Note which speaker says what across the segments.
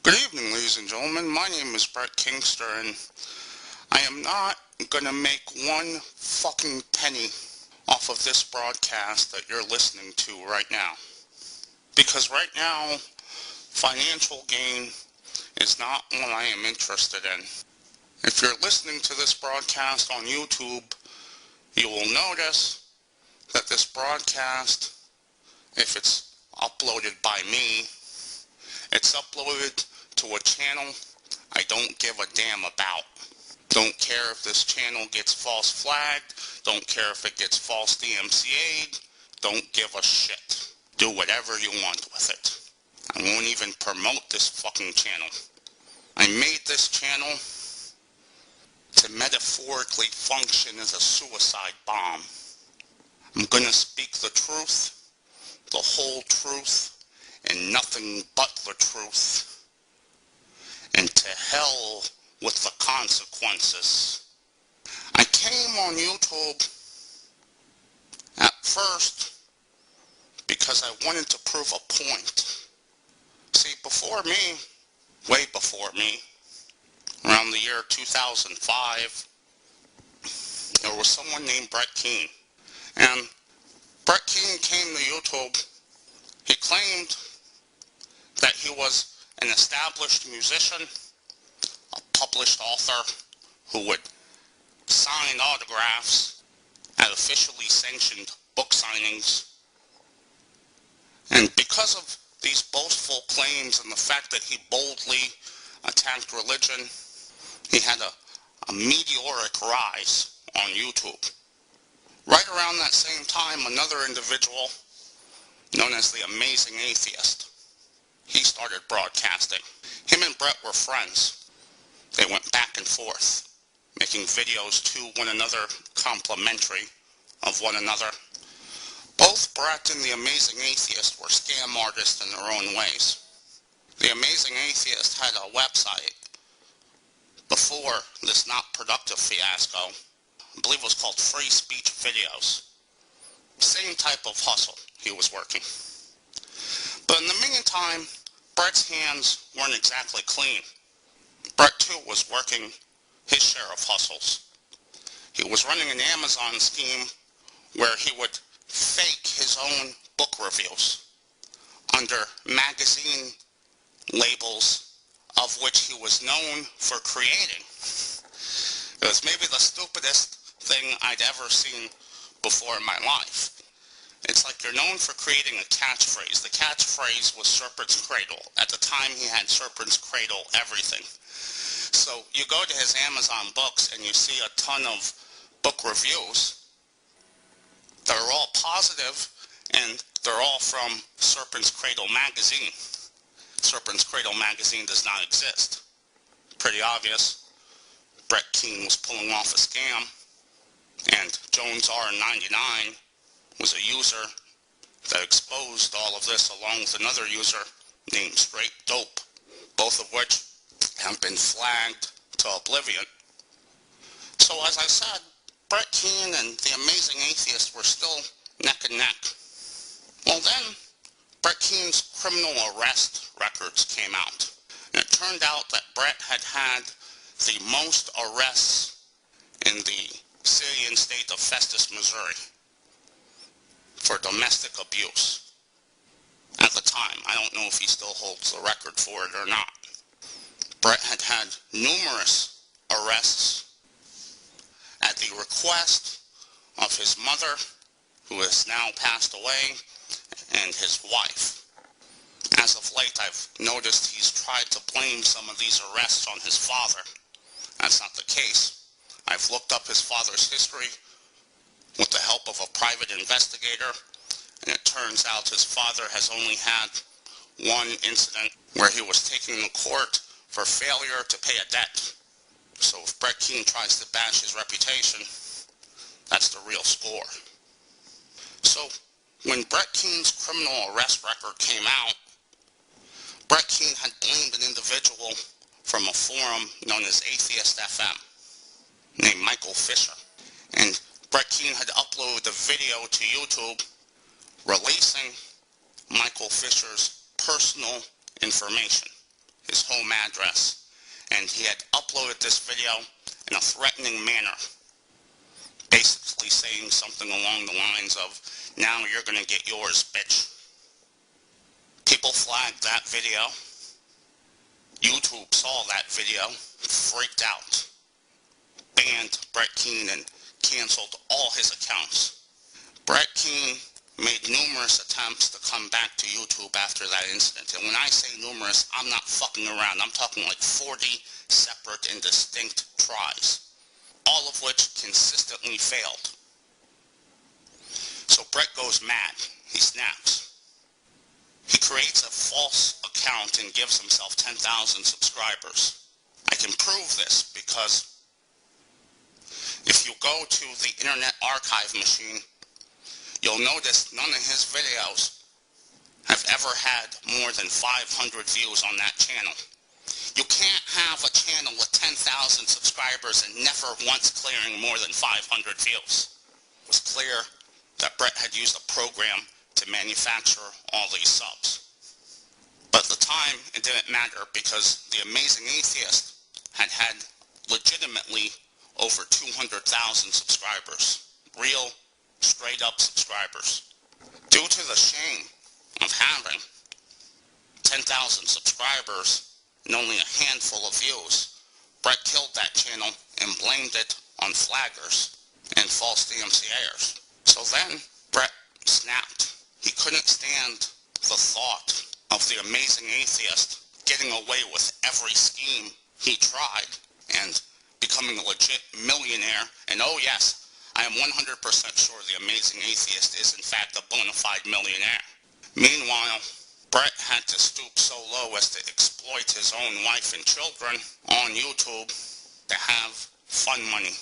Speaker 1: Good evening, ladies and gentlemen. My name is Brett Keane, and I am not gonna make one fucking penny off of this broadcast that you're listening to right now. Because right now, financial gain is not what I am interested in. If you're listening to this broadcast on YouTube, you will notice that this broadcast, if it's uploaded by me, it's uploaded to a channel I don't give a damn about. Don't care if this channel gets false flagged. Don't care if it gets false DMCA'd. Don't give a shit. Do whatever you want with it. I won't even promote this fucking channel. I made this channel to metaphorically function as a suicide bomb. I'm gonna speak the truth, the whole truth, and nothing but the truth. And to hell with the consequences. I came on YouTube at first because I wanted to prove a point. See, before me, way before me, around the year 2005, there was someone named Brett Keane. And Brett Keane came to YouTube. He claimed that he was an established musician, a published author who would sign autographs at officially sanctioned book signings. And because of these boastful claims and the fact that he boldly attacked religion, he had a meteoric rise on YouTube. Right around that same time, another individual, known as the Amazing Atheist, he started broadcasting. Him and Brett were friends. They went back and forth, making videos to one another, complimentary of one another. Both Brett and the Amazing Atheist were scam artists in their own ways. The Amazing Atheist had a website before this not productive fiasco. I believe it was called Free Speech Videos. Same type of hustle he was working. But in the meantime, Brett's hands weren't exactly clean. Brett, too, was working his share of hustles. He was running an Amazon scheme where he would fake his own book reviews under magazine labels of which he was known for creating. It was maybe the stupidest thing I'd ever seen before in my life. It's like you're known for creating a catchphrase. The catchphrase was Serpent's Cradle. At the time, he had Serpent's Cradle everything. So you go to his Amazon books and you see a ton of book reviews. They're all positive, and they're all from Serpent's Cradle magazine. Serpent's Cradle magazine does not exist. Pretty obvious. Brett Keane was pulling off a scam, and Jones R99 was a user that exposed all of this along with another user named Straight Dope, both of which have been flagged to oblivion. So as I said, Brett Keane and the Amazing Atheist were still neck and neck. Well then, Brett Keane's criminal arrest records came out. And it turned out that Brett had had the most arrests in the city and state of Festus, Missouri, for domestic abuse. At the time, I don't know if he still holds the record for it or not. Brett had had numerous arrests at the request of his mother, who has now passed away, and his wife. As of late, I've noticed he's tried to blame some of these arrests on his father. That's not the case. I've looked up his father's history with the help of a private investigator, and it turns out his father has only had one incident where he was taken to court for failure to pay a debt. So if Brett Keane tries to bash his reputation, that's the real score. So when Brett Keane's criminal arrest record came out, Brett Keane had blamed an individual from a forum known as Atheist FM, named Michael Fisher. And Brett Keane had uploaded a video to YouTube releasing Michael Fisher's personal information, his home address, and he had uploaded this video in a threatening manner, basically saying something along the lines of, "Now you're gonna get yours, bitch." People flagged that video. YouTube saw that video, freaked out, banned Brett Keane, and canceled all his accounts. Brett Keane made numerous attempts to come back to YouTube after that incident. And when I say numerous, I'm not fucking around. I'm talking like 40 separate and distinct tries, all of which consistently failed. So Brett goes mad. He snaps. He creates a false account and gives himself 10,000 subscribers. I can prove this because if you go to the Internet Archive machine, you'll notice none of his videos have ever had more than 500 views on that channel. You can't have a channel with 10,000 subscribers and never once clearing more than 500 views. It was clear that Brett had used a program to manufacture all these subs. But at the time, it didn't matter because the Amazing Atheist had legitimately over 200,000 subscribers. Real, straight-up subscribers. Due to the shame of having 10,000 subscribers and only a handful of views, Brett killed that channel and blamed it on flaggers and false DMCAers. So then, Brett snapped. He couldn't stand the thought of the Amazing Atheist getting away with every scheme he tried and becoming a legit millionaire. And oh yes, I am 100% sure the Amazing Atheist is in fact a bona fide millionaire. Meanwhile, Brett had to stoop so low as to exploit his own wife and children on YouTube to have fun money.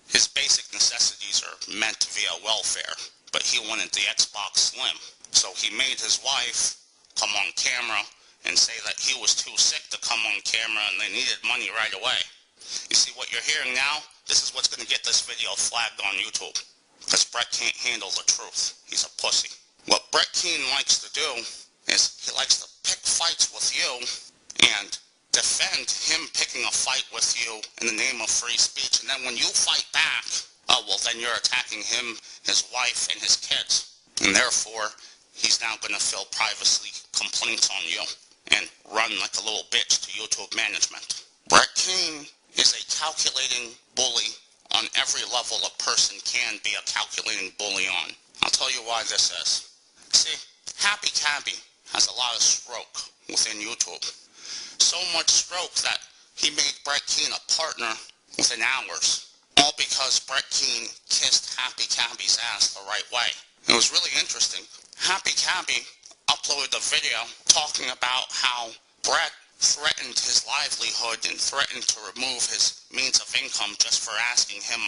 Speaker 1: His basic necessities are met via welfare, but he wanted the Xbox Slim. So he made his wife come on camera and say that he was too sick to come on camera and they needed money right away. You see what you're hearing now? This is what's going to get this video flagged on YouTube. Because Brett can't handle the truth. He's a pussy. What Brett Keane likes to do is he likes to pick fights with you and defend him picking a fight with you in the name of free speech. And then when you fight back, oh, well, then you're attacking him, his wife, and his kids. And therefore, he's now going to fill privacy complaints on you and run like a little bitch to YouTube management. Brett Keane is a calculating bully on every level a person can be a calculating bully on. I'll tell you why this is. See, Happy Cabbie has a lot of stroke within YouTube. So much stroke that he made Brett Keane a partner within hours. All because Brett Keane kissed Happy Cabbie's ass the right way. It was really interesting. Happy Cabbie uploaded a video talking about how Brett threatened his livelihood and threatened to remove his means of income just for asking him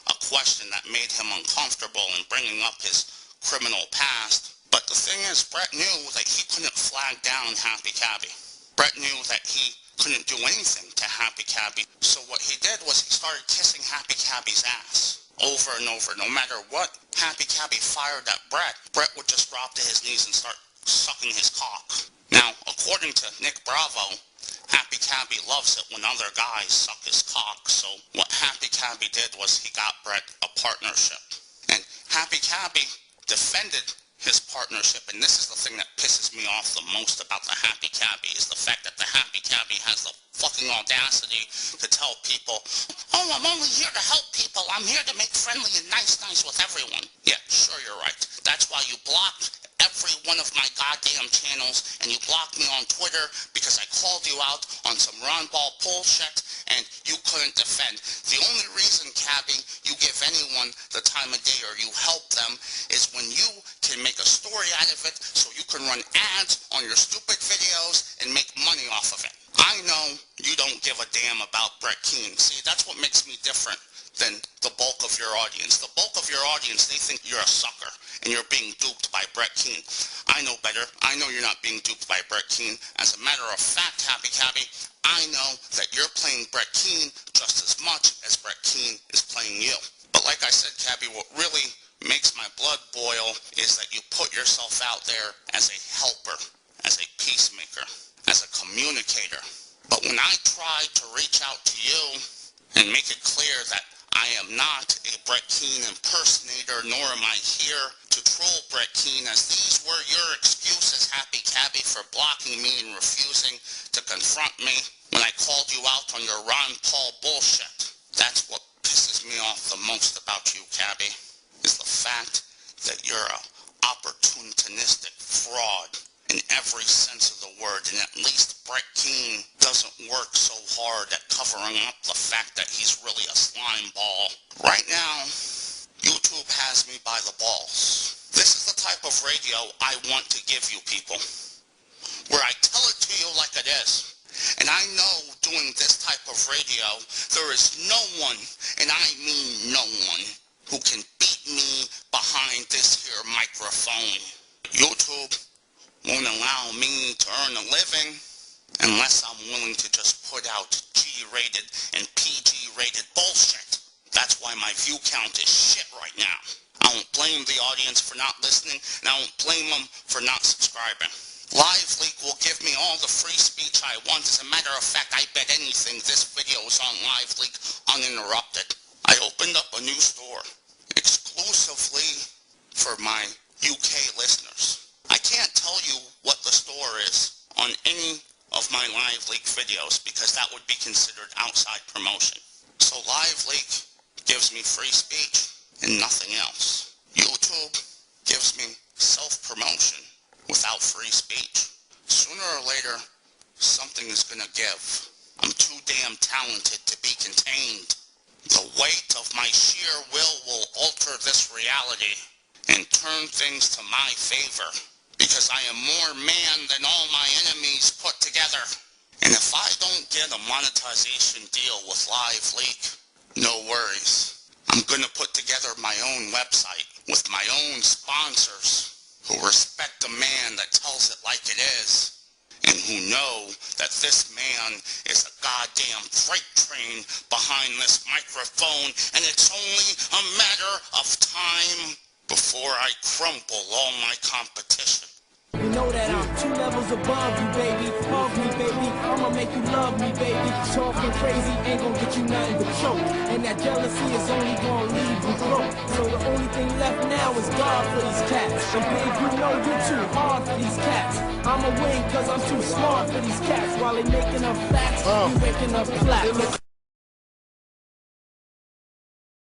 Speaker 1: a question that made him uncomfortable and bringing up his criminal past. But the thing is, Brett knew that he couldn't flag down Happy Cabbie. Brett knew that he couldn't do anything to Happy Cabbie. So what he did was he started kissing Happy Cabbie's ass over and over. No matter what Happy Cabbie fired at Brett, Brett would just drop to his knees and start sucking his cock. Now, according to Nick Bravo, Happy Cabbie loves it when other guys suck his cock. So what Happy Cabbie did was he got Brett a partnership. And Happy Cabbie defended his partnership, and this is the thing that pisses me off the most about the Happy Cabbie, is the fact that the Happy Cabbie has the fucking audacity to tell people, oh, I'm only here to help people. I'm here to make friendly and nice with everyone. Yeah, sure, you're right. That's why you blocked every one of my goddamn channels, and you blocked me on Twitter because I called you out on some Ron Ball bullshit, and you couldn't defend. The only reason, Cabbie, you give anyone the time of day or you help them is when you can make a story out of it so you can run ads on your stupid videos and make money off of it. I know you don't give a damn about Brett Keane. See, that's what makes me different than the bulk of your audience. The bulk of your audience, they think you're a sucker and you're being duped by Brett Keane. I know better. I know you're not being duped by Brett Keane. As a matter of fact, Happy Cabbie, I know that you're playing Brett Keane just as much as Brett Keane is playing you. But like I said, Cabbie, what really makes my blood boil is that you put yourself out there as a helper, as a peacemaker, as a communicator. But when I tried to reach out to you and make it clear that I am not a Brett Keane impersonator, nor am I here to troll Brett Keane, as these were your excuses, Happy Cabbie, for blocking me and refusing to confront me when I called you out on your Ron Paul bullshit. That's what pisses me off the most about you, Cabbie, is the fact that you're a opportunistic fraud in every sense of the word, and at least Brett Keane doesn't work so hard at covering up the fact that he's really a slime ball. Right now, YouTube has me by the balls. This is the type of radio I want to give you people, where I tell it to you like it is. And I know doing this type of radio, there is no one, and I mean no one, who can beat me behind this here microphone. YouTube won't allow me to earn a living unless I'm willing to just put out G-rated and PG-rated bullshit. That's why my view count is shit right now. I don't blame the audience for not listening, and I don't blame them for not subscribing. LiveLeak will give me all the free speech I want. As a matter of fact, I bet anything this video is on LiveLeak uninterrupted. I opened up a new store exclusively for my UK listeners. I can't tell you what the store is on any of my LiveLeak videos because that would be considered outside promotion. So LiveLeak gives me free speech and nothing else. YouTube gives me self-promotion without free speech. Sooner or later, something is gonna give. I'm too damn talented to be contained. The weight of my sheer will alter this reality and turn things to my favor, because I am more man than all my enemies put together. And if I don't get a monetization deal with LiveLeak, no worries. I'm gonna put together my own website with my own sponsors who respect a man that tells it like it is, and who know that this man is a goddamn freight train behind this microphone, and it's only a matter of time before I crumple all my competition.
Speaker 2: You know that I'm 2 levels above you, baby. Love me, baby. I'ma make you love me, baby. Talking crazy ain't gonna get you nothing but choke. And that jealousy is only gonna leave you broke. So the only thing left now is God for these cats. And babe, you know you're too hard for these cats. I'ma win cause I'm too smart for these cats. While they making up facts, you making up flat.